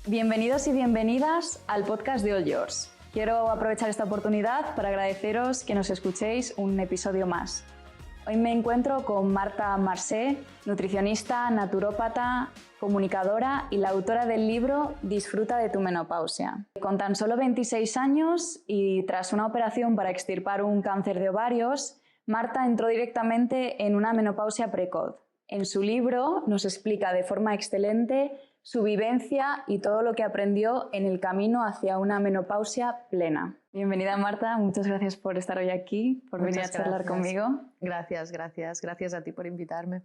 Bienvenidos y bienvenidas al podcast de All Yours. Quiero aprovechar esta oportunidad para agradeceros que nos escuchéis un episodio más. Hoy me encuentro con Marta Marsé, nutricionista, naturópata, comunicadora y la autora del libro Disfruta de tu menopausia. Con tan solo 26 años y tras una operación para extirpar un cáncer de ovarios, Marta entró directamente en una menopausia precoz. En su libro nos explica de forma excelente su vivencia y todo lo que aprendió en el camino hacia una menopausia plena. Bienvenida Marta, muchas gracias por estar hoy aquí, por venir a charlar conmigo. Gracias a ti por invitarme.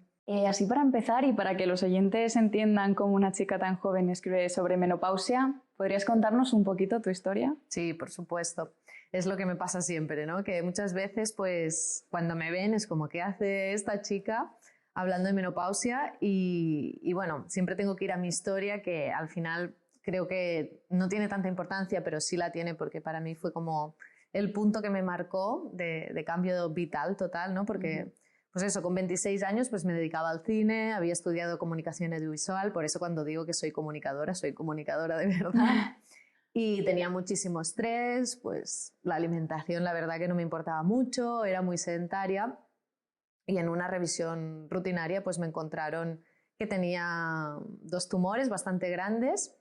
Así para empezar y para que los oyentes entiendan cómo una chica tan joven escribe sobre menopausia, ¿podrías contarnos un poquito tu historia? Sí, por supuesto. Es lo que me pasa siempre, ¿no? Que muchas veces, pues, cuando me ven es como, ¿qué hace esta chica hablando de menopausia? Y bueno, siempre tengo que ir a mi historia, que al final creo que no tiene tanta importancia, pero sí la tiene porque para mí fue como el punto que me marcó de cambio vital total, ¿no? Porque, pues eso, con 26 años pues me dedicaba al cine, había estudiado comunicación audiovisual, por eso cuando digo que soy comunicadora de verdad. Y tenía muchísimo estrés, pues la alimentación la verdad que no me importaba mucho, era muy sedentaria. Y en una revisión rutinaria pues me encontraron que tenía 2 tumores bastante grandes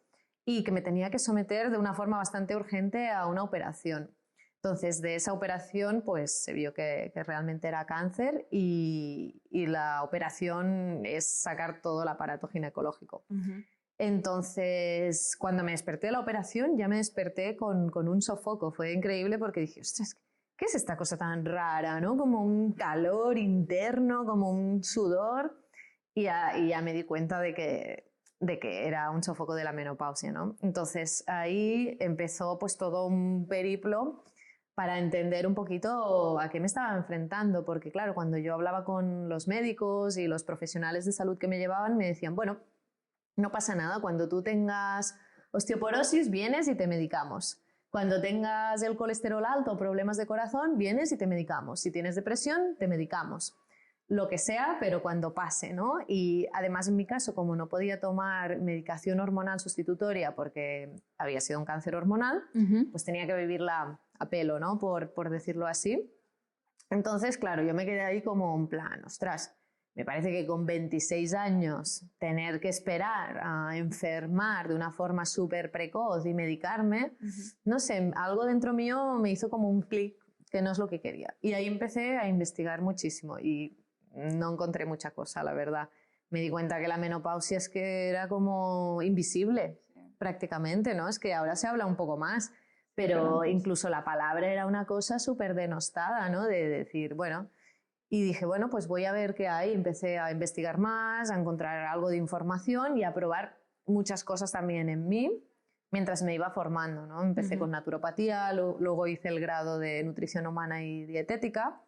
y que me tenía que someter de una forma bastante urgente a una operación. Entonces de esa operación pues se vio que realmente era cáncer y la operación es sacar todo el aparato ginecológico. Entonces cuando me desperté de la operación ya me desperté con un sofoco. Fue increíble porque dije, ostras, ¿qué es esta cosa tan rara, ¿no? Como un calor interno, como un sudor. Y ya me di cuenta de que era un sofoco de la menopausia, ¿no? Entonces ahí empezó pues todo un periplo para entender un poquito a qué me estaba enfrentando. Porque claro, cuando yo hablaba con los médicos y los profesionales de salud que me llevaban, me decían, bueno, no pasa nada, cuando tú tengas osteoporosis vienes y te medicamos. Cuando tengas el colesterol alto o problemas de corazón, vienes y te medicamos. Si tienes depresión, te medicamos. Lo que sea, pero cuando pase, ¿no? Y además en mi caso, como no podía tomar medicación hormonal sustitutoria porque había sido un cáncer hormonal, pues tenía que vivirla a pelo, ¿no? Por decirlo así. Entonces, claro, yo me quedé ahí como en plan, ostras, me parece que con 26 años tener que esperar a enfermar de una forma súper precoz y medicarme, no sé, algo dentro mío me hizo como un clic que no es lo que quería. Y ahí empecé a investigar muchísimo y no encontré mucha cosa, la verdad. Me di cuenta que la menopausia es que era como invisible, prácticamente, ¿no? Es que ahora se habla un poco más, pero incluso la palabra era una cosa súper denostada, ¿no? De decir, bueno... Y dije, bueno, pues voy a ver qué hay. Empecé a investigar más, a encontrar algo de información y a probar muchas cosas también en mí mientras me iba formando, ¿no? Empecé con naturopatía, luego hice el grado de nutrición humana y dietética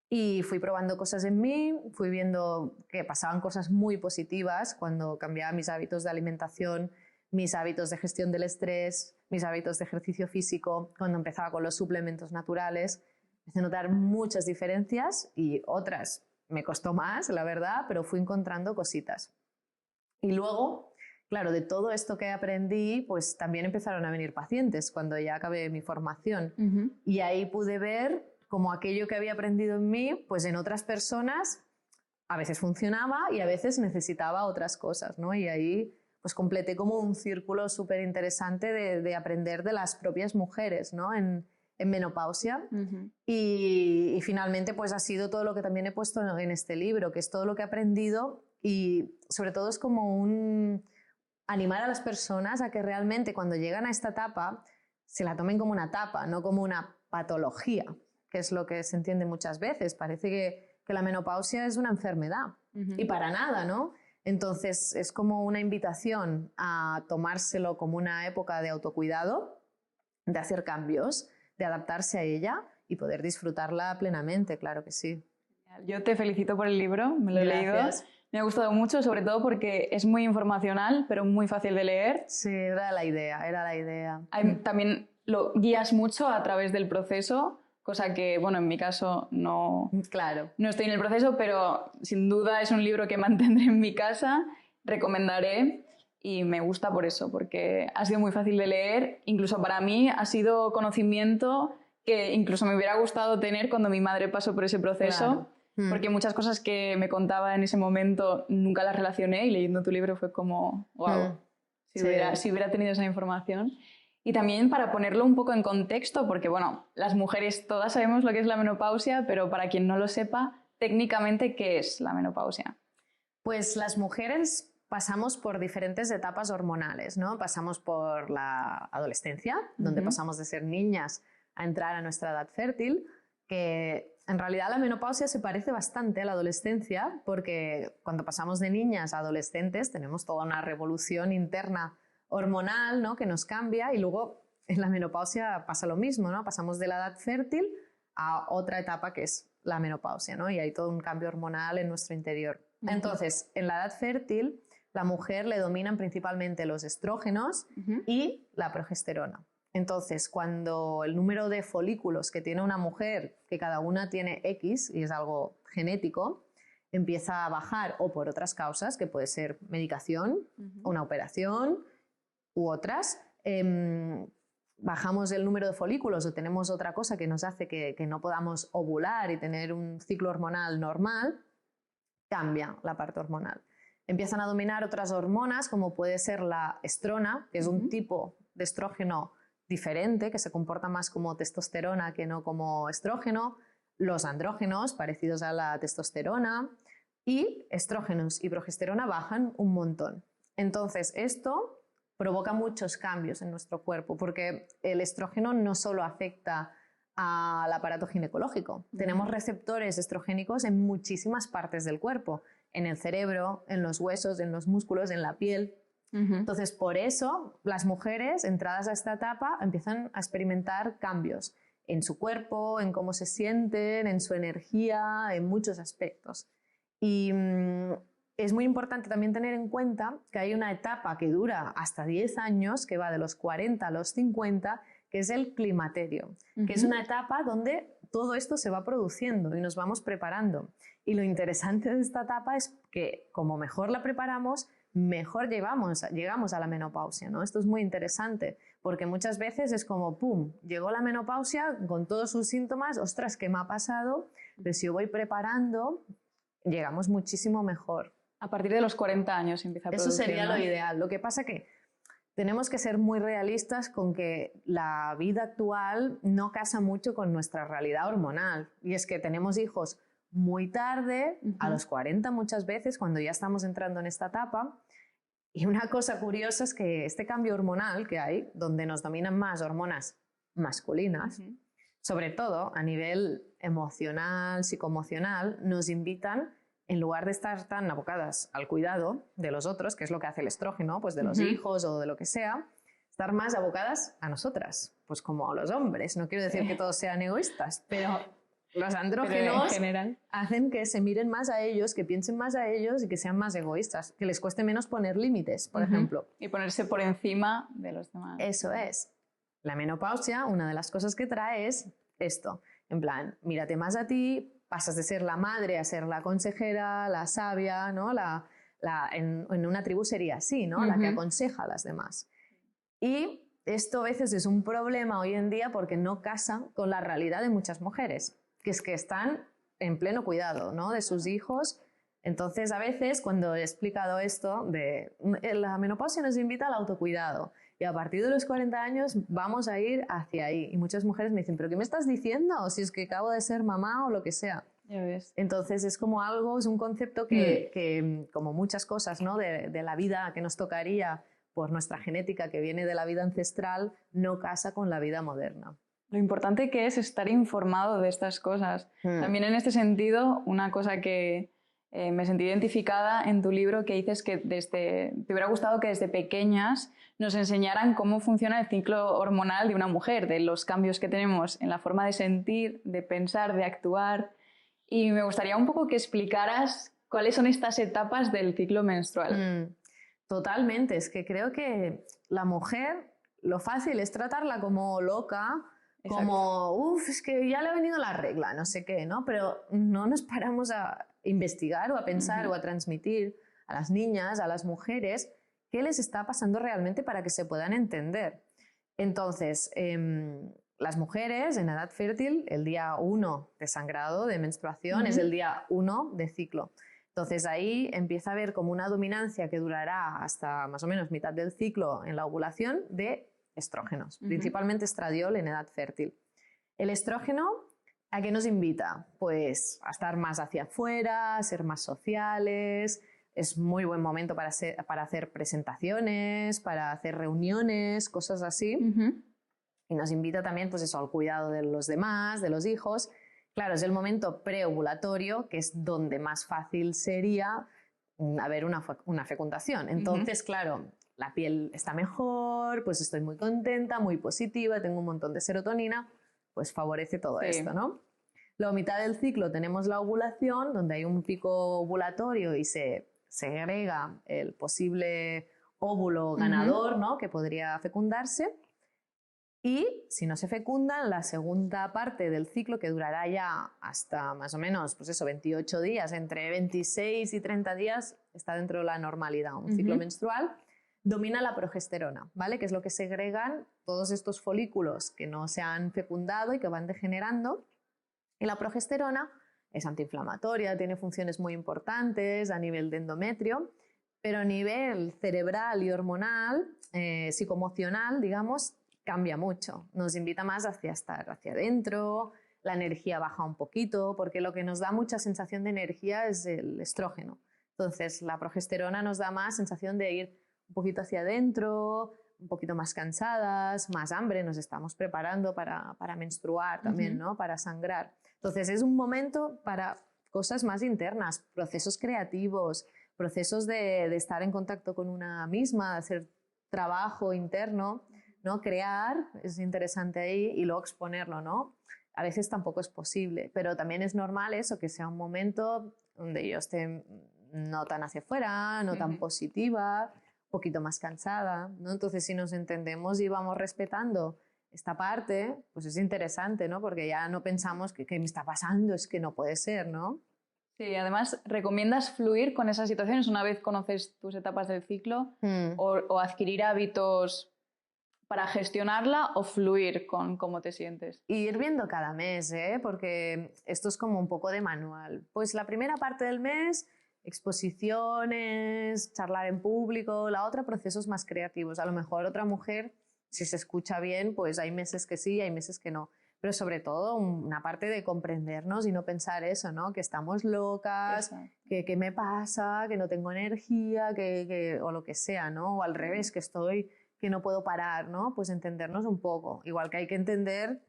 y fui probando cosas en mí, fui viendo que pasaban cosas muy positivas cuando cambiaba mis hábitos de alimentación, mis hábitos de gestión del estrés, mis hábitos de ejercicio físico, cuando empezaba con los suplementos naturales. Empecé a notar muchas diferencias y otras me costó más, la verdad, pero fui encontrando cositas. Y luego, claro, de todo esto que aprendí, pues también empezaron a venir pacientes cuando ya acabé mi formación. Y ahí pude ver cómo aquello que había aprendido en mí, pues en otras personas a veces funcionaba y a veces necesitaba otras cosas, ¿no? Y ahí pues completé como un círculo súper interesante de aprender de las propias mujeres, ¿no? En menopausia y finalmente pues ha sido todo lo que también he puesto en este libro, que es todo lo que he aprendido y sobre todo es como animar a las personas a que realmente cuando llegan a esta etapa se la tomen como una etapa, no como una patología, que es lo que se entiende muchas veces. Parece que la menopausia es una enfermedad y para nada, ¿no? Entonces es como una invitación a tomárselo como una época de autocuidado, de hacer cambios, de adaptarse a ella y poder disfrutarla plenamente, claro que sí. Yo te felicito por el libro, me lo he leído. Me ha gustado mucho, sobre todo porque es muy informacional, pero muy fácil de leer. Sí, era la idea. También lo guías mucho a través del proceso, cosa que, bueno, en mi caso no estoy en el proceso, pero sin duda es un libro que mantendré en mi casa, recomendaré. y me gusta por eso, porque ha sido muy fácil de leer. Incluso para mí ha sido conocimiento que incluso me hubiera gustado tener cuando mi madre pasó por ese proceso, Claro. porque muchas cosas que me contaba en ese momento nunca las relacioné y leyendo tu libro fue como, wow, si hubiera tenido esa información. Y también para ponerlo un poco en contexto, porque bueno, las mujeres todas sabemos lo que es la menopausia, pero para quien no lo sepa, técnicamente, ¿qué es la menopausia? Pues las mujeres pasamos por diferentes etapas hormonales, ¿no? Pasamos por la adolescencia, donde pasamos de ser niñas a entrar a nuestra edad fértil, que en realidad la menopausia se parece bastante a la adolescencia, porque cuando pasamos de niñas a adolescentes tenemos toda una revolución interna hormonal, ¿no? Que nos cambia, y luego en la menopausia pasa lo mismo, ¿no? Pasamos de la edad fértil a otra etapa que es la menopausia, ¿no? Y hay todo un cambio hormonal en nuestro interior. Entonces, en la edad fértil, la mujer le dominan principalmente los estrógenos y la progesterona. Entonces, cuando el número de folículos que tiene una mujer, que cada una tiene X, y es algo genético, empieza a bajar, o por otras causas, que puede ser medicación, una operación u otras, bajamos el número de folículos o tenemos otra cosa que nos hace que no podamos ovular y tener un ciclo hormonal normal, cambia la parte hormonal. Empiezan a dominar otras hormonas, como puede ser la estrona, que es un tipo de estrógeno diferente, que se comporta más como testosterona que no como estrógeno, los andrógenos, parecidos a la testosterona, y estrógenos y progesterona bajan un montón. Entonces, esto provoca muchos cambios en nuestro cuerpo, porque el estrógeno no solo afecta al aparato ginecológico. Tenemos receptores estrogénicos en muchísimas partes del cuerpo, en el cerebro, en los huesos, en los músculos, en la piel. Entonces, por eso, las mujeres entradas a esta etapa empiezan a experimentar cambios en su cuerpo, en cómo se sienten, en su energía, en muchos aspectos. Y es muy importante también tener en cuenta que hay una etapa que dura hasta 10 años, que va de los 40 a los 50, que es el climaterio, que es una etapa donde todo esto se va produciendo y nos vamos preparando. Y lo interesante de esta etapa es que como mejor la preparamos, mejor llegamos a la menopausia, ¿no? Esto es muy interesante, porque muchas veces es como, ¡pum!, llegó la menopausia con todos sus síntomas, ¡ostras!, ¿qué me ha pasado? Pero si yo voy preparando, llegamos muchísimo mejor. A partir de los 40 años empieza a producir, eso sería, ¿no? lo ideal. Lo que pasa que tenemos que ser muy realistas con que la vida actual no casa mucho con nuestra realidad hormonal. Y es que tenemos hijos muy tarde, a los 40 muchas veces, cuando ya estamos entrando en esta etapa. Y una cosa curiosa es que este cambio hormonal que hay, donde nos dominan más hormonas masculinas, sobre todo a nivel emocional, psicoemocional, nos invitan, en lugar de estar tan abocadas al cuidado de los otros, que es lo que hace el estrógeno, pues de los hijos o de lo que sea, estar más abocadas a nosotras, pues como a los hombres. No quiero decir que todos sean egoístas, pero los andrógenos en general hacen que se miren más a ellos, que piensen más a ellos y que sean más egoístas, que les cueste menos poner límites, por ejemplo. Y ponerse por encima de los demás. Eso es. La menopausia, una de las cosas que trae es esto, en plan, mírate más a ti, pasas de ser la madre a ser la consejera, la sabia, ¿no? En una tribu sería así, ¿no? La que aconseja a las demás. Y esto a veces es un problema hoy en día porque no casa con la realidad de muchas mujeres, que es que están en pleno cuidado, ¿no?, de sus hijos. Entonces, a veces, cuando he explicado esto, la menopausia nos invita al autocuidado, y a partir de los 40 años vamos a ir hacia ahí. Y muchas mujeres me dicen, ¿pero qué me estás diciendo? Si es que acabo de ser mamá o lo que sea. Ya ves. Entonces, es como algo, es un concepto que como muchas cosas, ¿no?, de la vida que nos tocaría por nuestra genética, que viene de la vida ancestral, no casa con la vida moderna. Lo importante que es estar informado de estas cosas. También en este sentido, una cosa que me sentí identificada en tu libro, que dices que te hubiera gustado que desde pequeñas nos enseñaran cómo funciona el ciclo hormonal de una mujer, de los cambios que tenemos en la forma de sentir, de pensar, de actuar. Y me gustaría un poco que explicaras cuáles son estas etapas del ciclo menstrual. Totalmente, es que creo que la mujer, lo fácil es tratarla como loca, como, es que ya le ha venido la regla, no sé qué, ¿no? Pero no nos paramos a investigar o a pensar o a transmitir a las niñas, a las mujeres, qué les está pasando realmente para que se puedan entender. Entonces, las mujeres en edad fértil, el día 1 de sangrado, de menstruación, es el día 1 de ciclo. Entonces ahí empieza a haber como una dominancia que durará hasta más o menos mitad del ciclo en la ovulación de estrógenos, principalmente estradiol en edad fértil. El estrógeno, ¿a qué nos invita? Pues a estar más hacia afuera, a ser más sociales. Es muy buen momento para hacer presentaciones, para hacer reuniones, cosas así. Y nos invita también pues eso, al cuidado de los demás, de los hijos. Claro, es el momento preovulatorio, que es donde más fácil sería haber una fecundación. Entonces, claro, la piel está mejor, pues estoy muy contenta, muy positiva, tengo un montón de serotonina, pues favorece todo esto, ¿no? Luego, a mitad del ciclo tenemos la ovulación, donde hay un pico ovulatorio y se segrega el posible óvulo ganador, ¿no? Que podría fecundarse. Y si no se fecunda, en la segunda parte del ciclo, que durará ya hasta más o menos, pues eso, 28 días, entre 26 y 30 días, está dentro de la normalidad, un ciclo menstrual, domina la progesterona, ¿vale? Que es lo que segregan todos estos folículos que no se han fecundado y que van degenerando. Y la progesterona es antiinflamatoria, tiene funciones muy importantes a nivel de endometrio, pero a nivel cerebral y hormonal, psicoemocional, digamos, cambia mucho. Nos invita más hacia estar hacia adentro, la energía baja un poquito, porque lo que nos da mucha sensación de energía es el estrógeno. Entonces, la progesterona nos da más sensación de ir un poquito hacia adentro, un poquito más cansadas, más hambre, nos estamos preparando para menstruar también, ¿no? Para sangrar. Entonces, es un momento para cosas más internas, procesos creativos, procesos de estar en contacto con una misma, de hacer trabajo interno, ¿no? Crear, es interesante ahí, y luego exponerlo, ¿no? A veces tampoco es posible, pero también es normal eso, que sea un momento donde yo esté no tan hacia afuera, no tan positiva, un poquito más cansada, ¿no? Entonces, si nos entendemos y vamos respetando esta parte, pues es interesante, ¿no? Porque ya no pensamos que me está pasando, es que no puede ser, ¿no? Sí, además, ¿recomiendas fluir con esas situaciones una vez conoces tus etapas del ciclo o adquirir hábitos para gestionarla o fluir con cómo te sientes? Y ir viendo cada mes, porque esto es como un poco de manual. Pues la primera parte del mes, exposiciones, charlar en público, la otra, procesos más creativos. A lo mejor otra mujer, si se escucha bien, pues hay meses que sí, hay meses que no. Pero sobre todo una parte de comprendernos y no pensar eso, ¿no? Que estamos locas, que me pasa, que no tengo energía, o lo que sea, ¿no? O al revés, que no puedo parar, ¿no? Pues entendernos un poco. Igual que hay que entender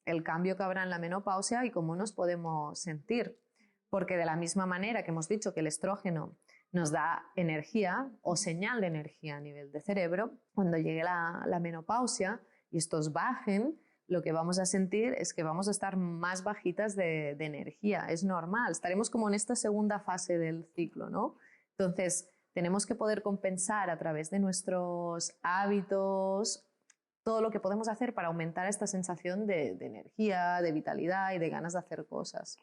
el cambio que habrá en la menopausia y cómo nos podemos sentir. Porque de la misma manera que hemos dicho que el estrógeno nos da energía o señal de energía a nivel de cerebro, cuando llegue la menopausia y estos bajen, lo que vamos a sentir es que vamos a estar más bajitas de energía. Es normal, estaremos como en esta segunda fase del ciclo, ¿no? Entonces, tenemos que poder compensar a través de nuestros hábitos todo lo que podemos hacer para aumentar esta sensación de energía, de vitalidad y de ganas de hacer cosas.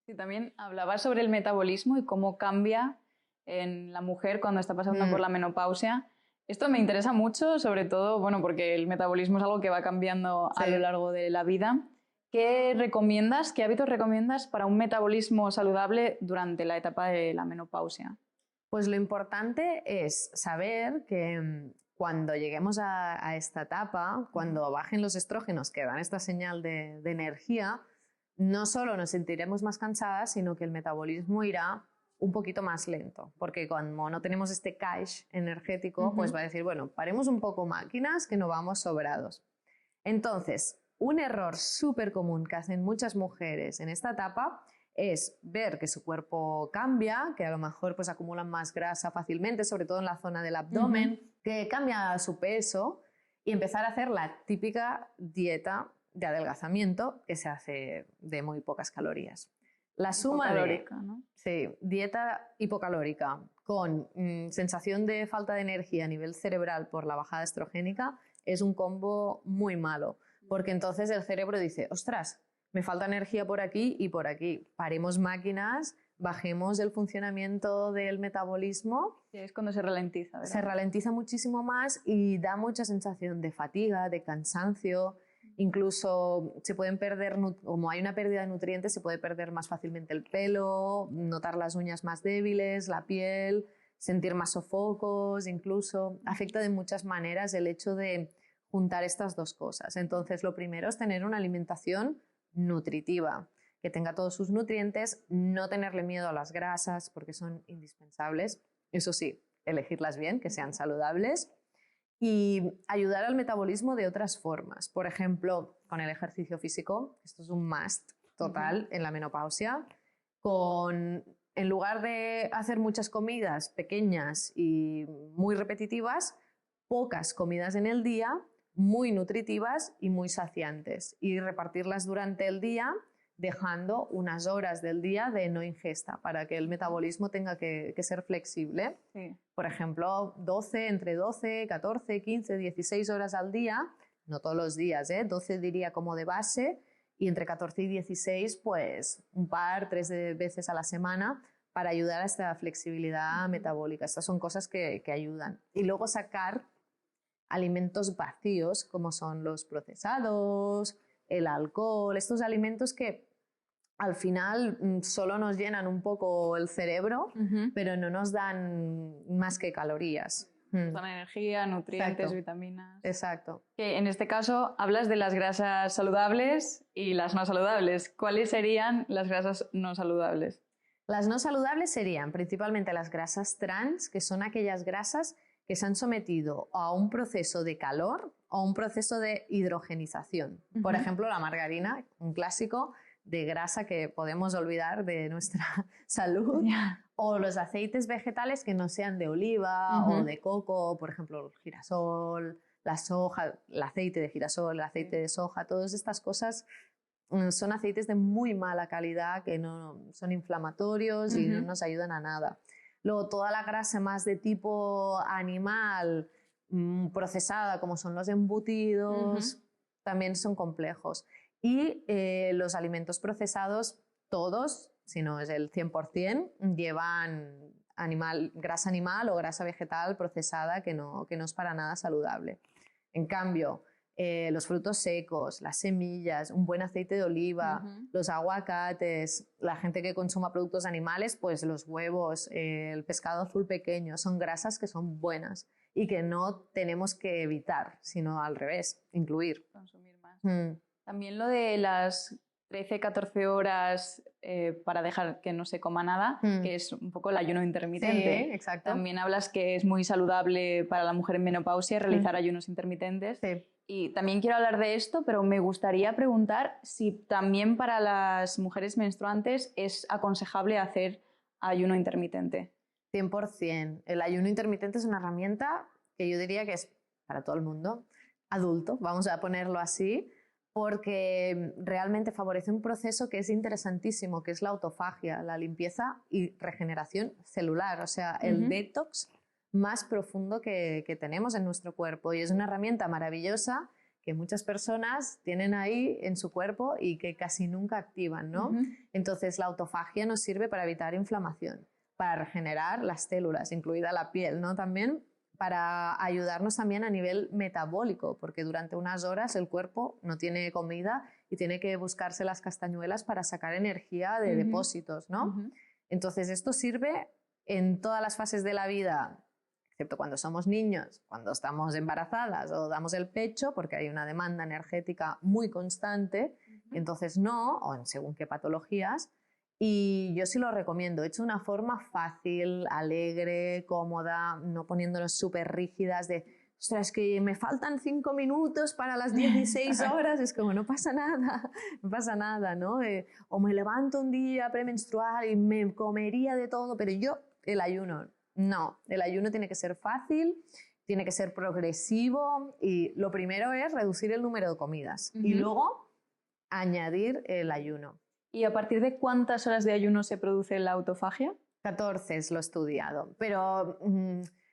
Y también hablabas sobre el metabolismo y cómo cambia en la mujer cuando está pasando por la menopausia. Esto me interesa mucho, sobre todo, bueno, porque el metabolismo es algo que va cambiando a lo largo de la vida. ¿Qué hábitos recomiendas para un metabolismo saludable durante la etapa de la menopausia? Pues lo importante es saber que cuando lleguemos a esta etapa, cuando bajen los estrógenos que dan esta señal de energía, no solo nos sentiremos más cansadas, sino que el metabolismo irá un poquito más lento, porque como no tenemos este cache energético, pues va a decir, bueno, paremos un poco máquinas que no vamos sobrados. Entonces, un error súper común que hacen muchas mujeres en esta etapa es ver que su cuerpo cambia, que a lo mejor pues acumulan más grasa fácilmente, sobre todo en la zona del abdomen, que cambia su peso y empezar a hacer la típica dieta de adelgazamiento que se hace de muy pocas calorías. La suma ¿no? Sí, dieta hipocalórica con sensación de falta de energía a nivel cerebral por la bajada estrogénica es un combo muy malo, porque entonces el cerebro dice, ostras, me falta energía por aquí y por aquí, paremos máquinas, bajemos el funcionamiento del metabolismo. Sí, es cuando se ralentiza, ¿verdad? Se ralentiza muchísimo más y da mucha sensación de fatiga, de cansancio. Incluso se pueden perder, como hay una pérdida de nutrientes, se puede perder más fácilmente el pelo, notar las uñas más débiles, la piel, sentir más sofocos, incluso. Afecta de muchas maneras el hecho de juntar estas dos cosas. Entonces, lo primero es tener una alimentación nutritiva, que tenga todos sus nutrientes, no tenerle miedo a las grasas porque son indispensables. Eso sí, elegirlas bien, que sean saludables. Y ayudar al metabolismo de otras formas. Por ejemplo, con el ejercicio físico, esto es un must total en la menopausia. En lugar de hacer muchas comidas pequeñas y muy repetitivas, pocas comidas en el día, muy nutritivas y muy saciantes. Y repartirlas durante el día, dejando unas horas del día de no ingesta para que el metabolismo tenga que ser flexible. Sí. Por ejemplo, entre 12, 14, 15, 16 horas al día, no todos los días, 12 diría como de base, y entre 14 y 16, pues tres veces a la semana para ayudar a esta flexibilidad metabólica. Estas son cosas que ayudan. Y luego sacar alimentos vacíos, como son los procesados, el alcohol, estos alimentos que al final solo nos llenan un poco el cerebro, pero no nos dan más que calorías. Son energía, nutrientes, Exacto. Vitaminas. Exacto. Que en este caso hablas de las grasas saludables y las no saludables. ¿Cuáles serían las grasas no saludables? Las no saludables serían principalmente las grasas trans, que son aquellas grasas que se han sometido a un proceso de calor o un proceso de hidrogenización. Por ejemplo, la margarina, un clásico de grasa que podemos olvidar de nuestra salud, o los aceites vegetales que no sean de oliva o de coco, por ejemplo, el girasol, la soja, el aceite de girasol, el aceite de soja, todas estas cosas son aceites de muy mala calidad que no son inflamatorios y no nos ayudan a nada. Luego, toda la grasa más de tipo animal, procesada, como son los embutidos, también son complejos. Y los alimentos procesados, todos, si no es el 100%, llevan grasa animal o grasa vegetal procesada que no es para nada saludable. En cambio, los frutos secos, las semillas, un buen aceite de oliva, los aguacates, la gente que consuma productos animales, pues los huevos, el pescado azul pequeño, son grasas que son buenas y que no tenemos que evitar, sino al revés, incluir. Consumir más. También lo de las 13-14 horas para dejar que no se coma nada, que es un poco el ayuno intermitente. Sí, exacto. También hablas que es muy saludable para la mujer en menopausia realizar ayunos intermitentes. Sí. Y también quiero hablar de esto, pero me gustaría preguntar si también para las mujeres menstruantes es aconsejable hacer ayuno intermitente. 100%. El ayuno intermitente es una herramienta que yo diría que es para todo el mundo, adulto, vamos a ponerlo así, porque realmente favorece un proceso que es interesantísimo, que es la autofagia, la limpieza y regeneración celular, o sea, el detox más profundo que tenemos en nuestro cuerpo. Y es una herramienta maravillosa que muchas personas tienen ahí en su cuerpo y que casi nunca activan, ¿no? Entonces, la autofagia nos sirve para evitar inflamación, para regenerar las células, incluida la piel, ¿no? También para ayudarnos también a nivel metabólico, porque durante unas horas el cuerpo no tiene comida y tiene que buscarse las castañuelas para sacar energía de depósitos, ¿no? Entonces, esto sirve en todas las fases de la vida, excepto cuando somos niños, cuando estamos embarazadas o damos el pecho, porque hay una demanda energética muy constante, entonces no, o en según qué patologías. Y yo sí lo recomiendo, hecho de una forma fácil, alegre, cómoda, no poniéndonos súper rígidas de ostras, que me faltan 5 minutos para las 16 horas, es como no pasa nada, ¿no? O me levanto un día premenstrual y me comería de todo, pero yo el ayuno, no, el ayuno tiene que ser fácil, tiene que ser progresivo y lo primero es reducir el número de comidas y luego añadir el ayuno. ¿Y a partir de cuántas horas de ayuno se produce la autofagia? 14 es lo estudiado, pero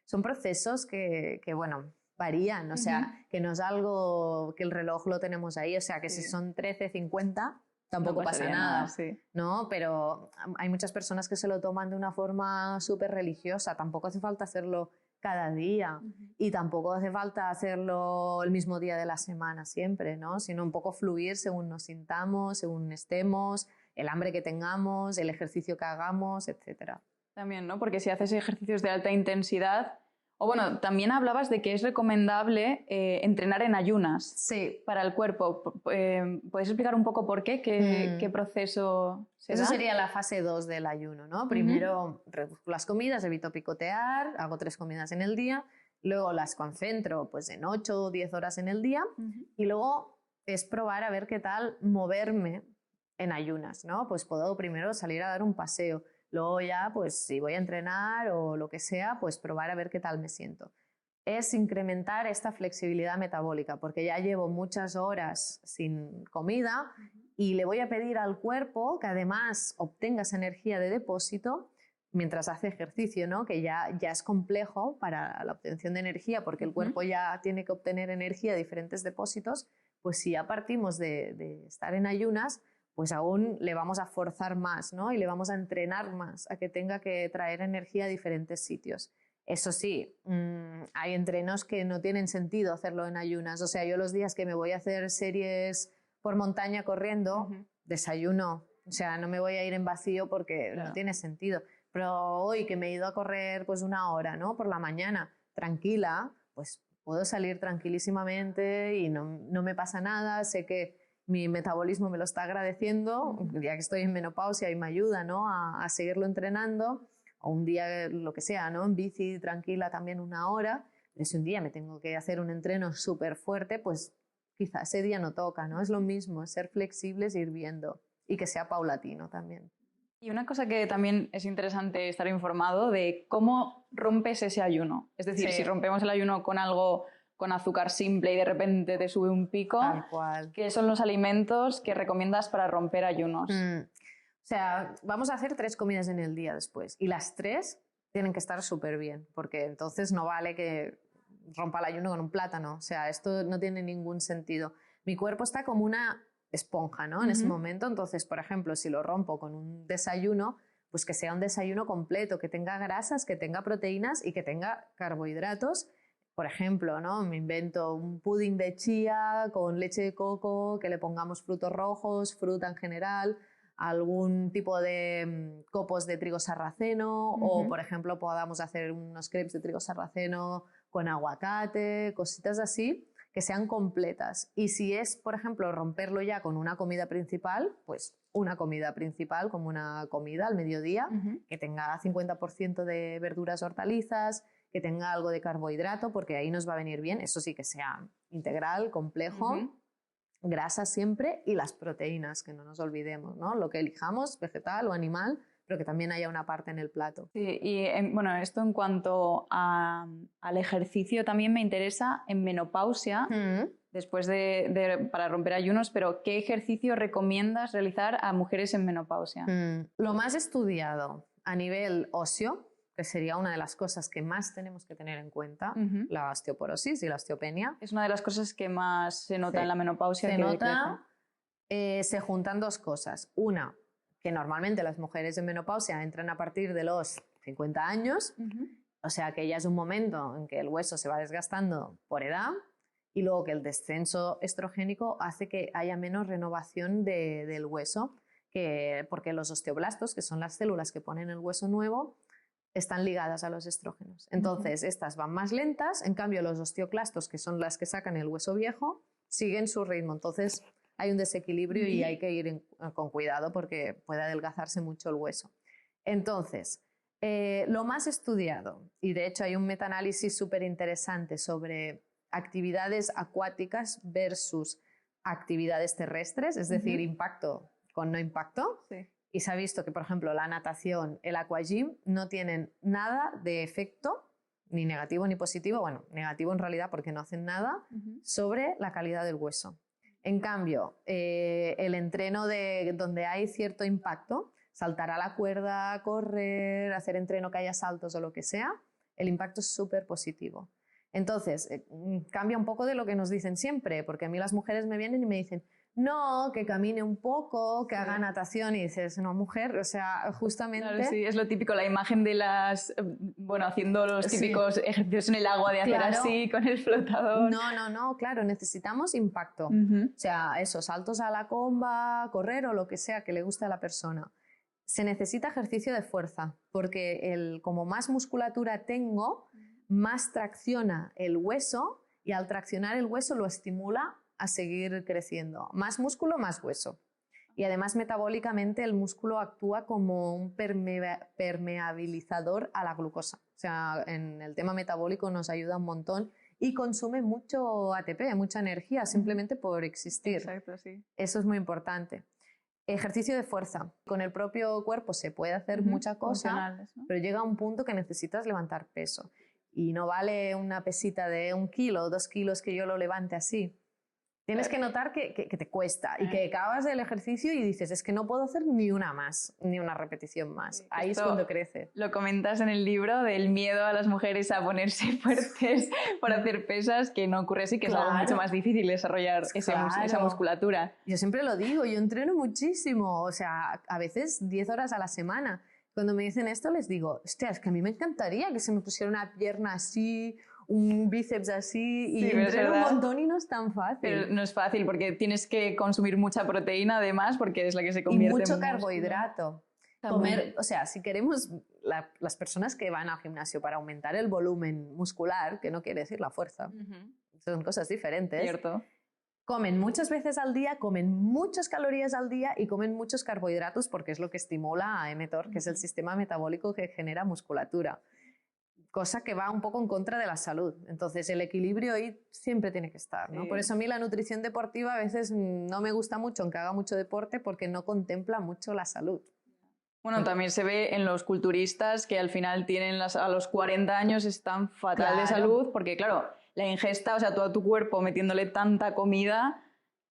son procesos que bueno, varían, o sea, que no es algo que el reloj lo tenemos ahí, o sea, que si son 13:50, tampoco No pasa pasaría nada, sí. ¿no? Pero hay muchas personas que se lo toman de una forma súper religiosa, tampoco hace falta hacerlo cada día y tampoco hace falta hacerlo el mismo día de la semana siempre, ¿no? Sino un poco fluir según nos sintamos, según estemos, el hambre que tengamos, el ejercicio que hagamos, etcétera. También, ¿no? Porque si haces ejercicios de alta intensidad, o bueno, también hablabas de que es recomendable entrenar en ayunas Sí. para el cuerpo. ¿Puedes explicar un poco por qué? ¿Qué proceso se Eso da? sería la fase 2 del ayuno, ¿no? Primero reduzco las comidas, evito picotear, hago 3 comidas en el día, luego las concentro pues en 8 o 10 horas en el día y luego es probar a ver qué tal moverme en ayunas, ¿no? Pues puedo primero salir a dar un paseo, luego ya pues si voy a entrenar o lo que sea, pues probar a ver qué tal me siento. Es incrementar esta flexibilidad metabólica, porque ya llevo muchas horas sin comida y le voy a pedir al cuerpo que además obtenga esa energía de depósito mientras hace ejercicio, ¿no? Que ya es complejo para la obtención de energía, porque el cuerpo ya tiene que obtener energía de diferentes depósitos, pues si ya partimos de estar en ayunas, pues aún le vamos a forzar más, ¿no? Y le vamos a entrenar más a que tenga que traer energía a diferentes sitios. Eso sí, hay entrenos que no tienen sentido hacerlo en ayunas. O sea, yo los días que me voy a hacer series por montaña corriendo, desayuno. O sea, no me voy a ir en vacío porque no tiene sentido. Pero hoy que me he ido a correr pues 1 hora, ¿no? Por la mañana, tranquila, pues puedo salir tranquilísimamente y no me pasa nada. Sé que mi metabolismo me lo está agradeciendo, ya que estoy en menopausia y me ayuda, ¿no? a seguirlo entrenando. O un día, lo que sea, ¿no? En bici tranquila también 1 hora, pero si un día me tengo que hacer un entreno súper fuerte, pues quizá ese día no toca, ¿no? Es lo mismo, es ser flexibles e ir viendo y que sea paulatino también. Y una cosa que también es interesante estar informado de cómo rompes ese ayuno. Es decir, si rompemos el ayuno con algo con azúcar simple y de repente te sube un pico, tal cual. ¿Qué son los alimentos que recomiendas para romper ayunos? O sea, vamos a hacer 3 comidas en el día después y las 3 tienen que estar súper bien, porque entonces no vale que rompa el ayuno con un plátano. O sea, esto no tiene ningún sentido. Mi cuerpo está como una esponja, ¿no? En ese momento. Entonces, por ejemplo, si lo rompo con un desayuno, pues que sea un desayuno completo, que tenga grasas, que tenga proteínas y que tenga carbohidratos. Por ejemplo, ¿no? Me invento un pudding de chía con leche de coco, que le pongamos frutos rojos, fruta en general, algún tipo de copos de trigo sarraceno o, por ejemplo, podamos hacer unos crepes de trigo sarraceno con aguacate, cositas así que sean completas. Y si es, por ejemplo, romperlo ya con una comida principal, pues una comida principal como una comida al mediodía que tenga 50% de verduras, hortalizas, que tenga algo de carbohidrato, porque ahí nos va a venir bien, eso sí que sea integral, complejo, grasa siempre y las proteínas, que no nos olvidemos, ¿no? Lo que elijamos, vegetal o animal, pero que también haya una parte en el plato. Sí, y bueno, esto en cuanto al ejercicio también me interesa en menopausia, después para romper ayunos, pero ¿qué ejercicio recomiendas realizar a mujeres en menopausia? Lo más estudiado a nivel óseo, que sería una de las cosas que más tenemos que tener en cuenta, la osteoporosis y la osteopenia. Es una de las cosas que más se nota en la menopausia. Se nota, se juntan 2 cosas. Una, que normalmente las mujeres en menopausia entran a partir de los 50 años, o sea que ya es un momento en que el hueso se va desgastando por edad, y luego que el descenso estrogénico hace que haya menos renovación del hueso, porque los osteoblastos, que son las células que ponen el hueso nuevo, están ligadas a los estrógenos. Entonces, estas van más lentas, en cambio los osteoclastos, que son las que sacan el hueso viejo, siguen su ritmo. Entonces, hay un desequilibrio y hay que ir con cuidado porque puede adelgazarse mucho el hueso. Entonces, lo más estudiado, y de hecho hay un metaanálisis súper interesante sobre actividades acuáticas versus actividades terrestres, es decir, impacto con no impacto. Sí. Y se ha visto que, por ejemplo, la natación, el aquagym no tienen nada de efecto, ni negativo ni positivo, bueno, negativo en realidad porque no hacen nada, sobre la calidad del hueso. En cambio, el entreno donde hay cierto impacto, saltar a la cuerda, correr, hacer entreno que haya saltos o lo que sea, el impacto es súper positivo. Entonces, cambia un poco de lo que nos dicen siempre, porque a mí las mujeres me vienen y me dicen: no, que camine un poco, que haga natación y dices, no, mujer, o sea, justamente... Claro, sí, es lo típico, la imagen de las, bueno, haciendo los típicos ejercicios en el agua de hacer así con el flotador. No, claro, necesitamos impacto. O sea, esos saltos a la comba, correr o lo que sea que le guste a la persona. Se necesita ejercicio de fuerza, porque como más musculatura tengo, más tracciona el hueso y al traccionar el hueso lo estimula a seguir creciendo. Más músculo, más hueso. Y además metabólicamente el músculo actúa como un permeabilizador a la glucosa. O sea, en el tema metabólico nos ayuda un montón y consume mucho ATP, mucha energía, simplemente por existir. Exacto, sí. Eso es muy importante. Ejercicio de fuerza. Con el propio cuerpo se puede hacer mucha cosa, ¿no? Pero llega un punto que necesitas levantar peso. Y no vale una pesita de 1 kilo o 2 kilos que yo lo levante así. Tienes que notar que te cuesta y que acabas el ejercicio y dices, es que no puedo hacer ni una más, ni una repetición más. Sí, ahí es cuando crece. Lo comentas en el libro del miedo a las mujeres a ponerse fuertes por hacer pesas, que no ocurre así, que es algo mucho más difícil desarrollar esa musculatura. Yo siempre lo digo, yo entreno muchísimo, o sea, a veces 10 horas a la semana. Cuando me dicen esto les digo, hostia, es que a mí me encantaría que se me pusiera una pierna así, un bíceps así, y entreno un montón y no es tan fácil. Pero no es fácil porque tienes que consumir mucha proteína además porque es la que se convierte en mucho carbohidrato. Comer, o sea, si queremos, las personas que van al gimnasio para aumentar el volumen muscular, que no quiere decir la fuerza, son cosas diferentes. Cierto. Comen muchas veces al día, comen muchas calorías al día y comen muchos carbohidratos porque es lo que estimula a mTOR, que es el sistema metabólico que genera musculatura. Cosa que va un poco en contra de la salud. Entonces el equilibrio ahí siempre tiene que estar, ¿no? Sí. Por eso a mí la nutrición deportiva a veces no me gusta mucho, aunque haga mucho deporte, porque no contempla mucho la salud. Bueno, también se ve en los culturistas que al final tienen a los 40 años están fatal de salud, porque claro, la ingesta, o sea, todo tu cuerpo metiéndole tanta comida,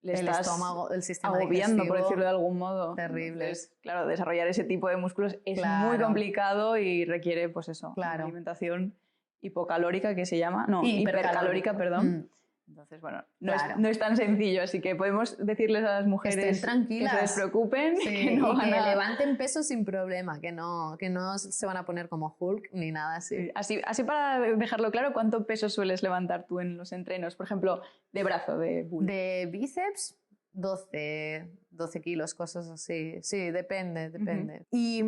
le estás estómago, el sistema agobiando, por decirlo de algún modo. Terrible. Entonces, claro, desarrollar ese tipo de músculos es muy complicado y requiere, pues eso, una alimentación hipocalórica que se llama, no, hipercalórica, perdón. Entonces, bueno, no es tan sencillo, así que podemos decirles a las mujeres estén tranquilas, que se despreocupen, que no y que levanten peso sin problema, que no se van a poner como Hulk ni nada así. Así para dejarlo claro, ¿cuánto peso sueles levantar tú en los entrenos? Por ejemplo, de brazo, de bull. De bíceps, 12 kilos, cosas así. Sí, depende. Y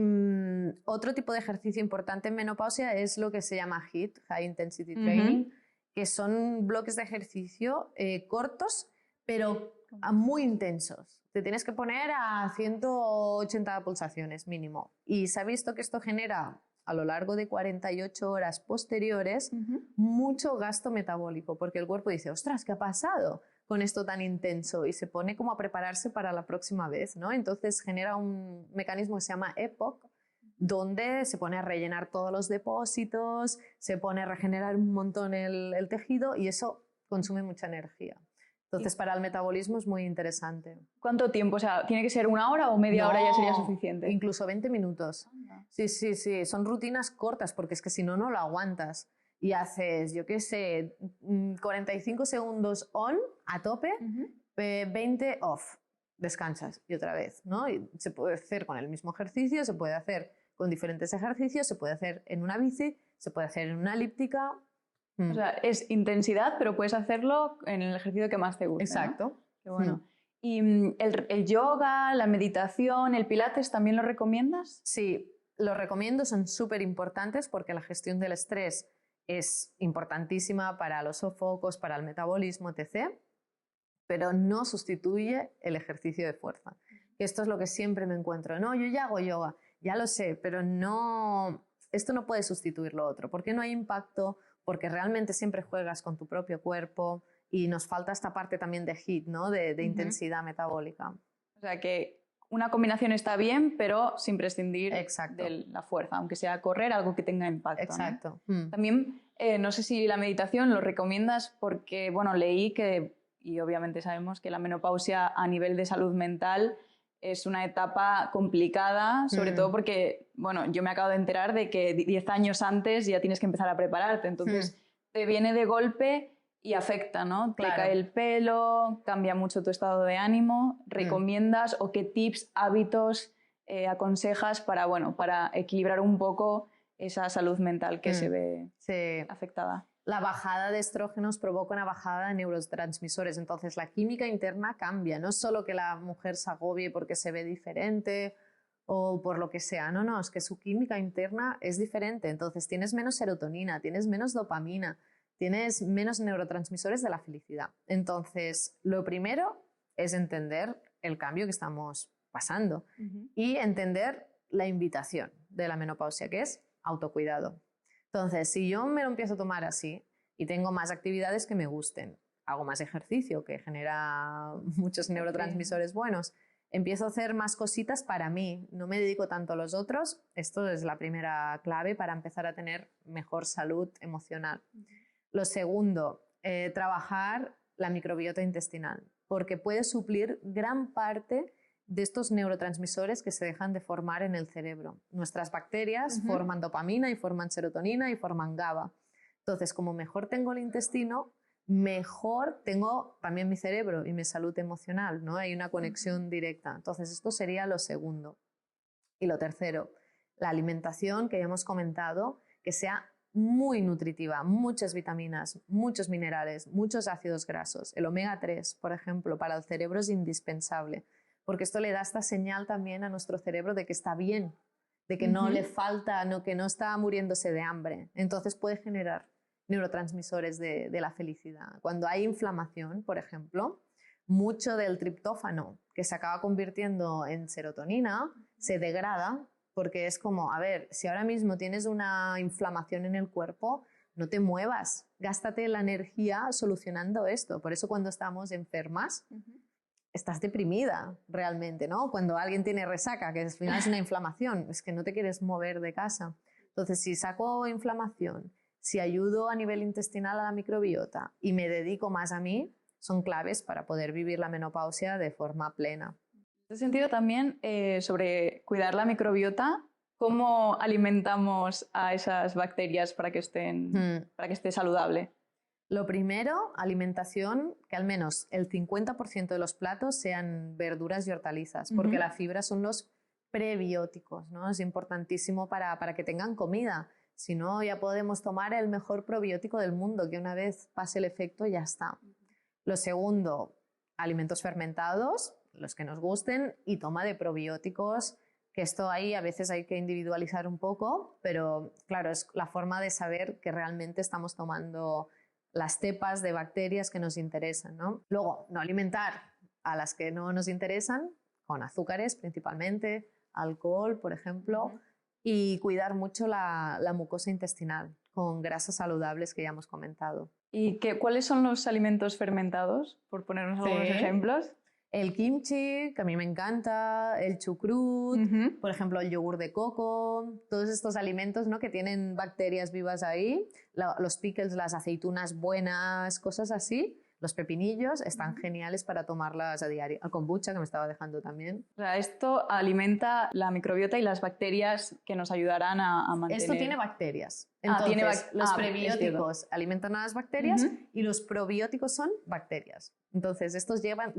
otro tipo de ejercicio importante en menopausia es lo que se llama HIIT, High Intensity Training, que son bloques de ejercicio cortos, pero muy intensos. Te tienes que poner a 180 pulsaciones mínimo. Y se ha visto que esto genera, a lo largo de 48 horas posteriores, mucho gasto metabólico, porque el cuerpo dice, ostras, ¿qué ha pasado con esto tan intenso? Y se pone como a prepararse para la próxima vez, ¿no? Entonces genera un mecanismo que se llama EPOC, donde se pone a rellenar todos los depósitos, se pone a regenerar un montón el tejido y eso consume mucha energía. Entonces, para el metabolismo es muy interesante. ¿Cuánto tiempo? O sea, ¿tiene que ser 1 hora o media hora ya sería suficiente? Incluso 20 minutos. Sí. Son rutinas cortas porque es que si no, no lo aguantas. Y haces, yo qué sé, 45 segundos on, a tope, 20 off. Descansas y otra vez, ¿no? Y se puede hacer con el mismo ejercicio, se puede hacer con diferentes ejercicios, se puede hacer en una bici, se puede hacer en una elíptica. O sea, es intensidad, pero puedes hacerlo en el ejercicio que más te guste. Exacto. ¿no? Qué bueno. ¿Y el yoga, la meditación, el pilates, también lo recomiendas? Sí, lo recomiendo, son súper importantes porque la gestión del estrés es importantísima para los sofocos, para el metabolismo, etc., pero no sustituye el ejercicio de fuerza. Esto es lo que siempre me encuentro. No, yo ya hago yoga, ya lo sé, pero no, esto no puede sustituir lo otro, porque no hay impacto, porque realmente siempre juegas con tu propio cuerpo y nos falta esta parte también de HIIT, ¿no? de intensidad metabólica. O sea que una combinación está bien, pero sin prescindir de la fuerza, aunque sea correr, algo que tenga impacto. Exacto. ¿no? También, no sé si la meditación lo recomiendas porque, bueno, leí que, y obviamente sabemos que la menopausia a nivel de salud mental es una etapa complicada, sobre todo porque, bueno, yo me acabo de enterar de que 10 años antes ya tienes que empezar a prepararte, entonces te viene de golpe Y afecta, ¿no? Te Claro. cae el pelo, cambia mucho tu estado de ánimo. ¿Recomiendas o qué tips, hábitos aconsejas para, bueno, para equilibrar un poco esa salud mental que se ve Sí. afectada? La bajada de estrógenos provoca una bajada de neurotransmisores, entonces la química interna cambia, no es solo que la mujer se agobie porque se ve diferente o por lo que sea, no, es que su química interna es diferente, entonces tienes menos serotonina, tienes menos dopamina, tienes menos neurotransmisores de la felicidad. Entonces, lo primero es entender el cambio que estamos pasando y entender la invitación de la menopausia, que es autocuidado. Entonces, si yo me lo empiezo a tomar así y tengo más actividades que me gusten, hago más ejercicio que genera muchos neurotransmisores buenos, empiezo a hacer más cositas para mí, no me dedico tanto a los otros, esto es la primera clave para empezar a tener mejor salud emocional. Lo segundo, trabajar la microbiota intestinal, porque puede suplir gran parte de estos neurotransmisores que se dejan de formar en el cerebro. Nuestras bacterias forman dopamina y forman serotonina y forman GABA. Entonces, como mejor tengo el intestino, mejor tengo también mi cerebro y mi salud emocional, ¿no? Hay una conexión directa. Entonces, esto sería lo segundo. Y lo tercero, la alimentación que ya hemos comentado, que sea muy nutritiva, muchas vitaminas, muchos minerales, muchos ácidos grasos. El omega 3, por ejemplo, para el cerebro es indispensable, porque esto le da esta señal también a nuestro cerebro de que está bien, de que no le falta, que no está muriéndose de hambre. Entonces puede generar neurotransmisores de la felicidad. Cuando hay inflamación, por ejemplo, mucho del triptófano que se acaba convirtiendo en serotonina se degrada porque es como, a ver, si ahora mismo tienes una inflamación en el cuerpo, no te muevas, gástate la energía solucionando esto. Por eso cuando estamos enfermas, estás deprimida realmente, ¿no? Cuando alguien tiene resaca, que al final es una inflamación, es que no te quieres mover de casa. Entonces, si saco inflamación, si ayudo a nivel intestinal a la microbiota y me dedico más a mí, son claves para poder vivir la menopausia de forma plena. En ese sentido también, sobre cuidar la microbiota, ¿cómo alimentamos a esas bacterias para que esté saludable? Lo primero, alimentación, que al menos el 50% de los platos sean verduras y hortalizas, porque la fibra son los prebióticos, ¿no? Es importantísimo para que tengan comida. Si no, ya podemos tomar el mejor probiótico del mundo, que una vez pase el efecto ya está. Lo segundo, alimentos fermentados, los que nos gusten, y toma de probióticos, que esto ahí a veces hay que individualizar un poco, pero claro, es la forma de saber que realmente estamos tomando las cepas de bacterias que nos interesan, ¿no? Luego, no alimentar a las que no nos interesan, con azúcares principalmente, alcohol, por ejemplo, y cuidar mucho la mucosa intestinal, con grasas saludables que ya hemos comentado. ¿Y cuáles son los alimentos fermentados? Por ponernos algunos ejemplos. El kimchi, que a mí me encanta, el chucrut, por ejemplo, el yogur de coco, todos estos alimentos, ¿no?, que tienen bacterias vivas ahí, los pickles, las aceitunas buenas, cosas así, los pepinillos están geniales para tomarlas a diario. El kombucha, que me estaba dejando también. O sea, esto alimenta la microbiota y las bacterias que nos ayudarán a mantener... Esto tiene bacterias. Entonces, los prebióticos alimentan a las bacterias y los probióticos son bacterias. Entonces, estos llegan